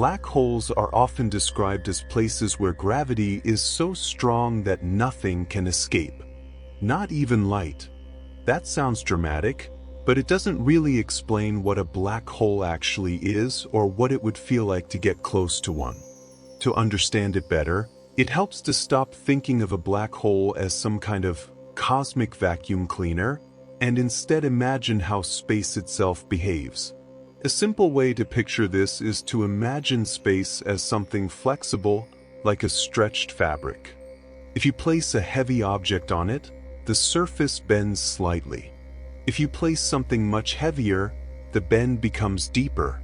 Black holes are often described as places where gravity is so strong that nothing can escape. Not even light. That sounds dramatic, but it doesn't really explain what a black hole actually is or what it would feel like to get close to one. To understand it better, it helps to stop thinking of a black hole as some kind of cosmic vacuum cleaner, and instead imagine how space itself behaves. A simple way to picture this is to imagine space as something flexible, like a stretched fabric. If you place a heavy object on it, the surface bends slightly. If you place something much heavier, the bend becomes deeper.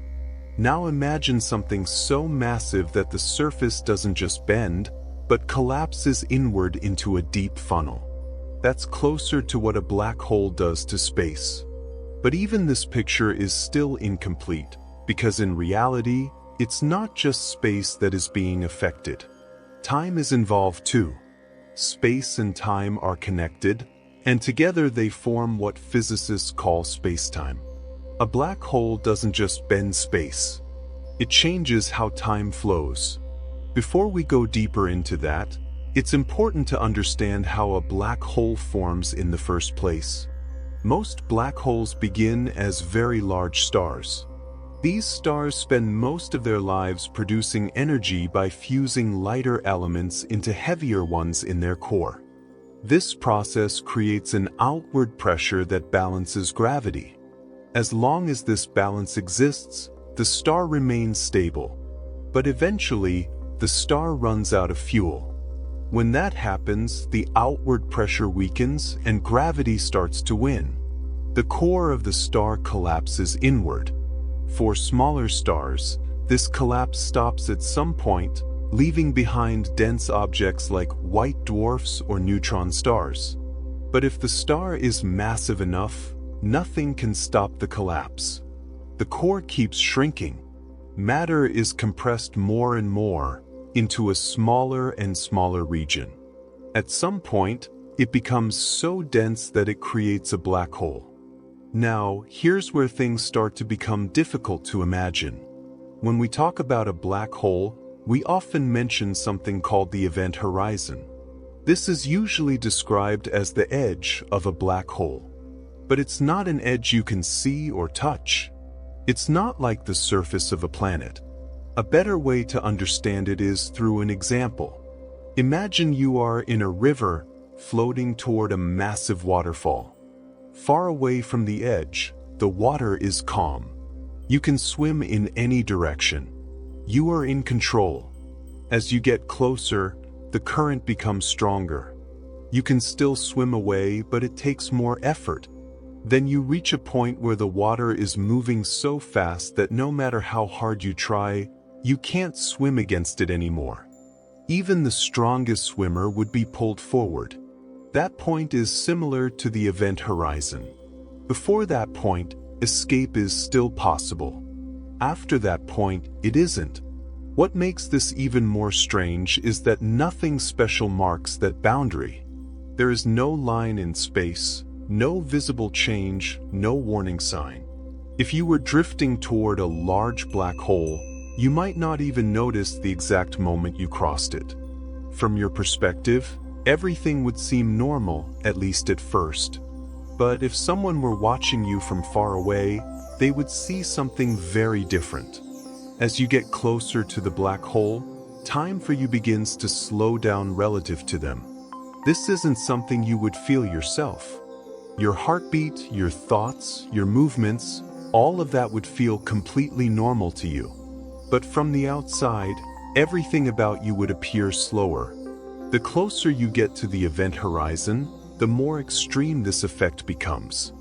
Now imagine something so massive that the surface doesn't just bend, but collapses inward into a deep funnel. That's closer to what a black hole does to space. But even this picture is still incomplete, because in reality, it's not just space that is being affected. Time is involved too. Space and time are connected, and together they form what physicists call spacetime. A black hole doesn't just bend space. It changes how time flows. Before we go deeper into that, it's important to understand how a black hole forms in the first place. Most black holes begin as very large stars. These stars spend most of their lives producing energy by fusing lighter elements into heavier ones in their core. This process creates an outward pressure that balances gravity. As long as this balance exists, the star remains stable. But eventually, the star runs out of fuel. When that happens, the outward pressure weakens and gravity starts to win. The core of the star collapses inward. For smaller stars, this collapse stops at some point, leaving behind dense objects like white dwarfs or neutron stars. But if the star is massive enough, nothing can stop the collapse. The core keeps shrinking. Matter is compressed more and more into a smaller and smaller region. At some point, it becomes so dense that it creates a black hole. Now, here's where things start to become difficult to imagine. When we talk about a black hole, we often mention something called the event horizon. This is usually described as the edge of a black hole. But it's not an edge you can see or touch. It's not like the surface of a planet. A better way to understand it is through an example. Imagine you are in a river floating toward a massive waterfall. Far away from the edge, the water is calm. You can swim in any direction. You are in control. As you get closer, the current becomes stronger. You can still swim away, but it takes more effort. Then you reach a point where the water is moving so fast that no matter how hard you try, you can't swim against it anymore. Even the strongest swimmer would be pulled forward. That point is similar to the event horizon. Before that point, escape is still possible. After that point, it isn't. What makes this even more strange is that nothing special marks that boundary. There is no line in space, no visible change, no warning sign. If you were drifting toward a large black hole, you might not even notice the exact moment you crossed it. From your perspective, everything would seem normal, at least at first. But if someone were watching you from far away, they would see something very different. As you get closer to the black hole, time for you begins to slow down relative to them. This isn't something you would feel yourself. Your heartbeat, your thoughts, your movements, all of that would feel completely normal to you. But from the outside, everything about you would appear slower. The closer you get to the event horizon, the more extreme this effect becomes.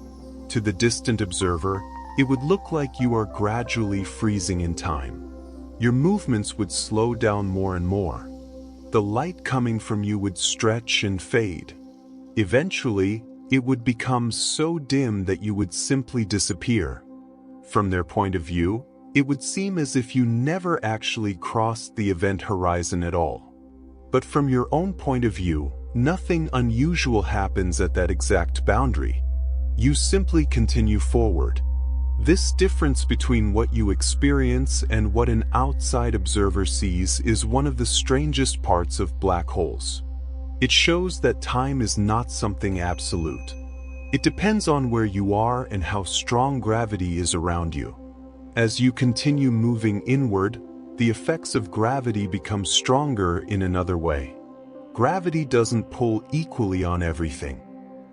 To the distant observer, it would look like you are gradually freezing in time. Your movements would slow down more and more. The light coming from you would stretch and fade. Eventually, it would become so dim that you would simply disappear. From their point of view, it would seem as if you never actually crossed the event horizon at all. But from your own point of view, nothing unusual happens at that exact boundary. You simply continue forward. This difference between what you experience and what an outside observer sees is one of the strangest parts of black holes. It shows that time is not something absolute. It depends on where you are and how strong gravity is around you. As you continue moving inward, the effects of gravity become stronger in another way. Gravity doesn't pull equally on everything.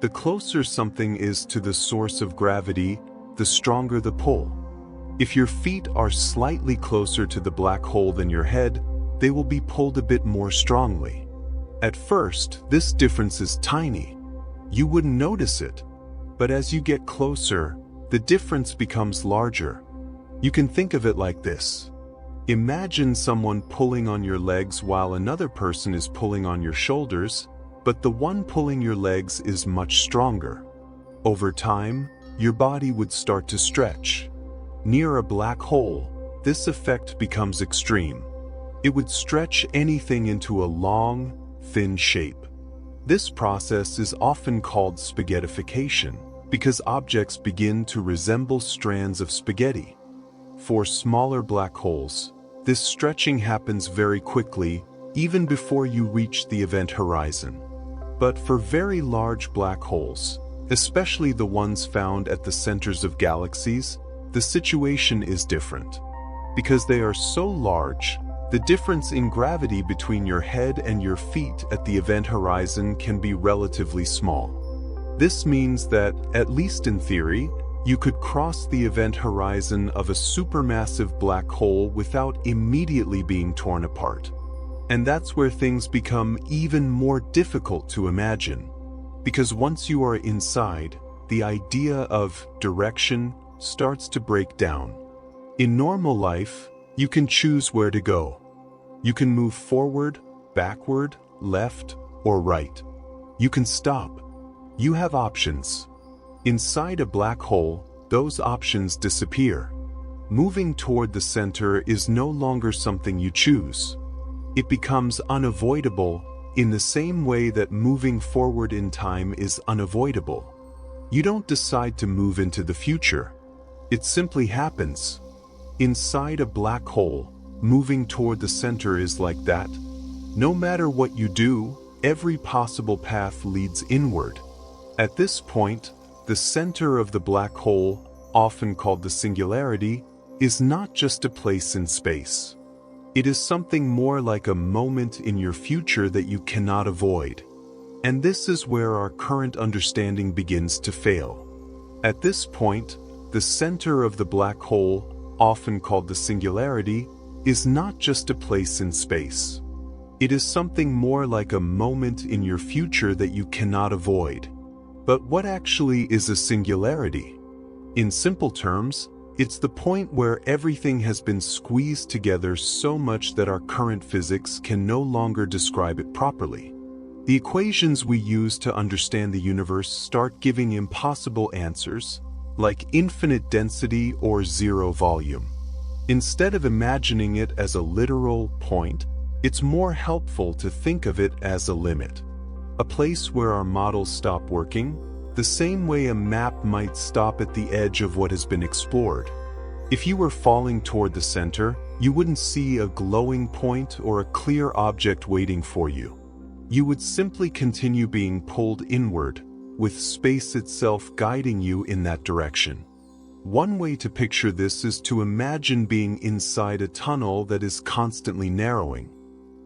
The closer something is to the source of gravity, the stronger the pull. If your feet are slightly closer to the black hole than your head, they will be pulled a bit more strongly. At first, this difference is tiny. You wouldn't notice it. But as you get closer, the difference becomes larger. You can think of it like this. Imagine someone pulling on your legs while another person is pulling on your shoulders, but the one pulling your legs is much stronger. Over time, your body would start to stretch. Near a black hole, this effect becomes extreme. It would stretch anything into a long, thin shape. This process is often called spaghettification because objects begin to resemble strands of spaghetti. For smaller black holes, this stretching happens very quickly, even before you reach the event horizon. But for very large black holes, especially the ones found at the centers of galaxies, the situation is different. Because they are so large, the difference in gravity between your head and your feet at the event horizon can be relatively small. This means that, at least in theory, you could cross the event horizon of a supermassive black hole without immediately being torn apart. And that's where things become even more difficult to imagine. Because once you are inside, the idea of direction starts to break down. In normal life, you can choose where to go. You can move forward, backward, left, or right. You can stop. You have options. Inside a black hole, those options disappear. Moving toward the center is no longer something you choose. It becomes unavoidable in the same way that moving forward in time is unavoidable. You don't decide to move into the future. It simply happens. Inside a black hole, moving toward the center is like that. No matter what you do, every possible path leads inward. At this point, the center of the black hole, often called the singularity, is not just a place in space. It is something more like a moment in your future that you cannot avoid. And this is where our current understanding begins to fail. At this point, the center of the black hole, often called the singularity, is not just a place in space. It is something more like a moment in your future that you cannot avoid. But what actually is a singularity? In simple terms, it's the point where everything has been squeezed together so much that our current physics can no longer describe it properly. The equations we use to understand the universe start giving impossible answers, like infinite density or zero volume. Instead of imagining it as a literal point, it's more helpful to think of it as a limit. A place where our models stop working, the same way a map might stop at the edge of what has been explored. If you were falling toward the center, you wouldn't see a glowing point or a clear object waiting for you. You would simply continue being pulled inward, with space itself guiding you in that direction. One way to picture this is to imagine being inside a tunnel that is constantly narrowing.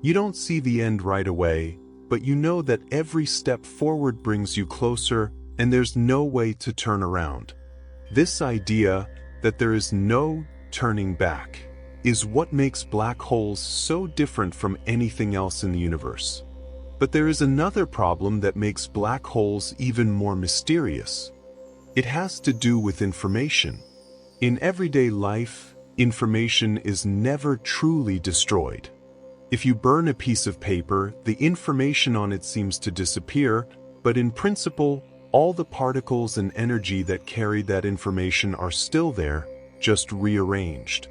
You don't see the end right away, but you know that every step forward brings you closer, and there's no way to turn around. This idea that there is no turning back is what makes black holes so different from anything else in the universe. But there is another problem that makes black holes even more mysterious. It has to do with information. In everyday life, information is never truly destroyed. If you burn a piece of paper, the information on it seems to disappear, but in principle, all the particles and energy that carried that information are still there, just rearranged.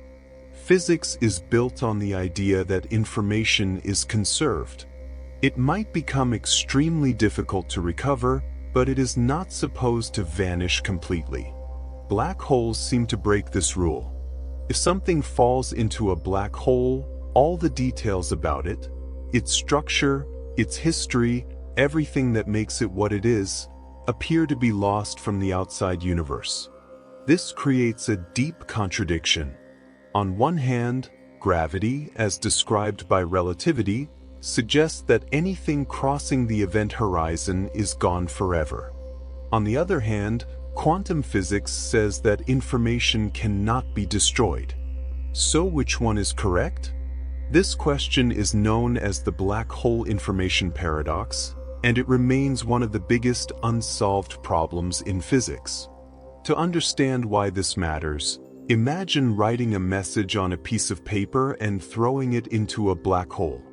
Physics is built on the idea that information is conserved. It might become extremely difficult to recover, but it is not supposed to vanish completely. Black holes seem to break this rule. If something falls into a black hole, all the details about it, its structure, its history, everything that makes it what it is, appear to be lost from the outside universe. This creates a deep contradiction. On one hand, gravity, as described by relativity, suggests that anything crossing the event horizon is gone forever. On the other hand, quantum physics says that information cannot be destroyed. So which one is correct? This question is known as the black hole information paradox, and it remains one of the biggest unsolved problems in physics. To understand why this matters, imagine writing a message on a piece of paper and throwing it into a black hole.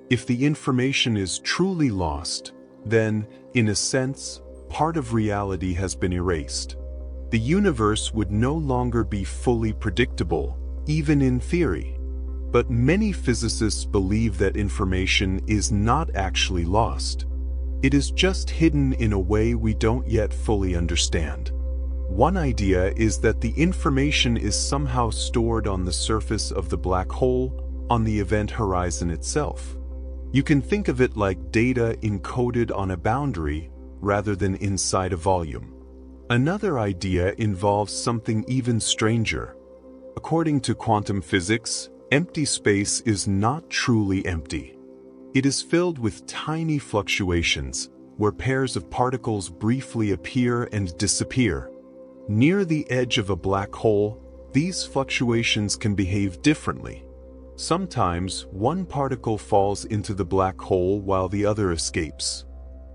If the information is truly lost, then, in a sense, part of reality has been erased. The universe would no longer be fully predictable, even in theory. But many physicists believe that information is not actually lost. It is just hidden in a way we don't yet fully understand. One idea is that the information is somehow stored on the surface of the black hole, on the event horizon itself. You can think of it like data encoded on a boundary rather than inside a volume. Another idea involves something even stranger. According to quantum physics, empty space is not truly empty. It is filled with tiny fluctuations, where pairs of particles briefly appear and disappear. Near the edge of a black hole, these fluctuations can behave differently. Sometimes, one particle falls into the black hole while the other escapes.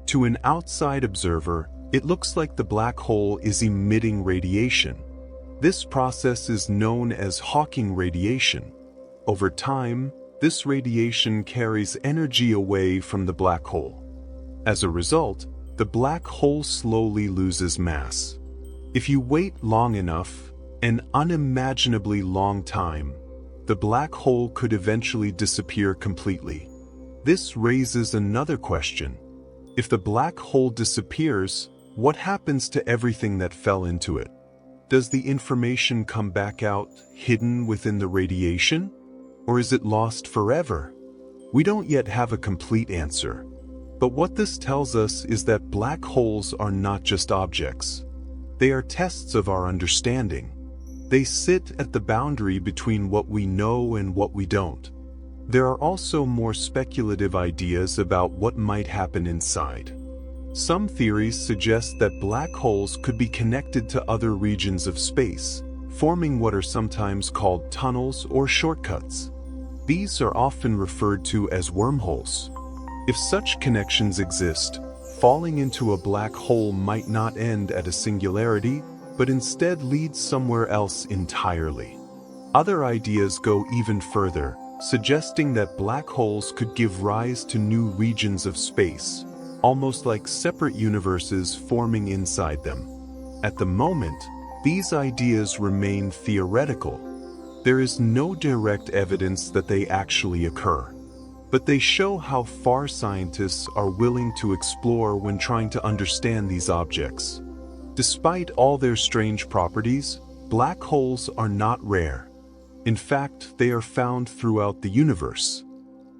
To an outside observer, it looks like the black hole is emitting radiation. This process is known as Hawking radiation. Over time, this radiation carries energy away from the black hole. As a result, the black hole slowly loses mass. If you wait long enough, an unimaginably long time, the black hole could eventually disappear completely. This raises another question. If the black hole disappears, what happens to everything that fell into it? Does the information come back out, hidden within the radiation? Or is it lost forever? We don't yet have a complete answer. But what this tells us is that black holes are not just objects. They are tests of our understanding. They sit at the boundary between what we know and what we don't. There are also more speculative ideas about what might happen inside. Some theories suggest that black holes could be connected to other regions of space, forming what are sometimes called tunnels or shortcuts. These are often referred to as wormholes. If such connections exist, falling into a black hole might not end at a singularity, but instead lead somewhere else entirely. Other ideas go even further, suggesting that black holes could give rise to new regions of space, almost like separate universes forming inside them. At the moment, these ideas remain theoretical. There is no direct evidence that they actually occur. But they show how far scientists are willing to explore when trying to understand these objects. Despite all their strange properties, black holes are not rare. In fact, they are found throughout the universe.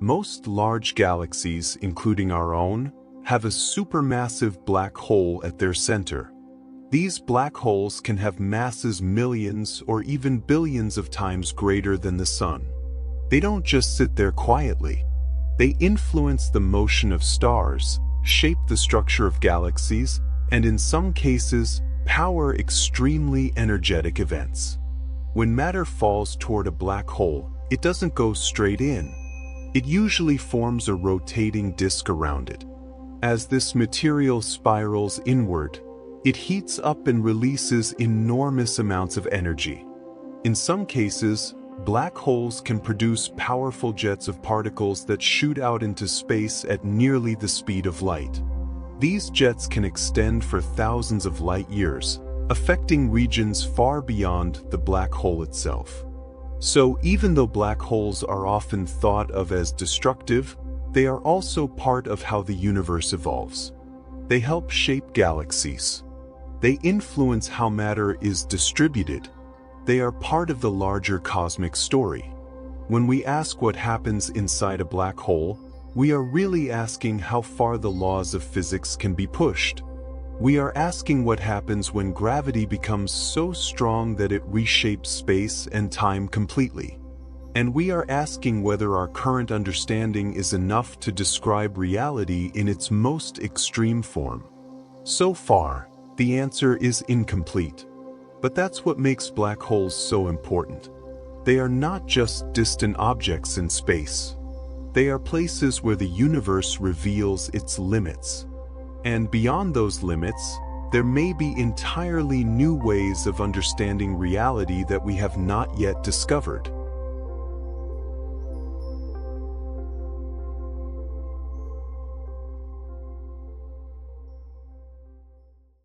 Most large galaxies, including our own, have a supermassive black hole at their center. These black holes can have masses millions or even billions of times greater than the Sun. They don't just sit there quietly. They influence the motion of stars, shape the structure of galaxies, and in some cases, power extremely energetic events. When matter falls toward a black hole, it doesn't go straight in. It usually forms a rotating disk around it. As this material spirals inward, it heats up and releases enormous amounts of energy. In some cases, black holes can produce powerful jets of particles that shoot out into space at nearly the speed of light. These jets can extend for thousands of light years, affecting regions far beyond the black hole itself. So even though black holes are often thought of as destructive, they are also part of how the universe evolves. They help shape galaxies. They influence how matter is distributed. They are part of the larger cosmic story. When we ask what happens inside a black hole, we are really asking how far the laws of physics can be pushed. We are asking what happens when gravity becomes so strong that it reshapes space and time completely. And we are asking whether our current understanding is enough to describe reality in its most extreme form. So far, the answer is incomplete. But that's what makes black holes so important. They are not just distant objects in space. They are places where the universe reveals its limits. And beyond those limits, there may be entirely new ways of understanding reality that we have not yet discovered.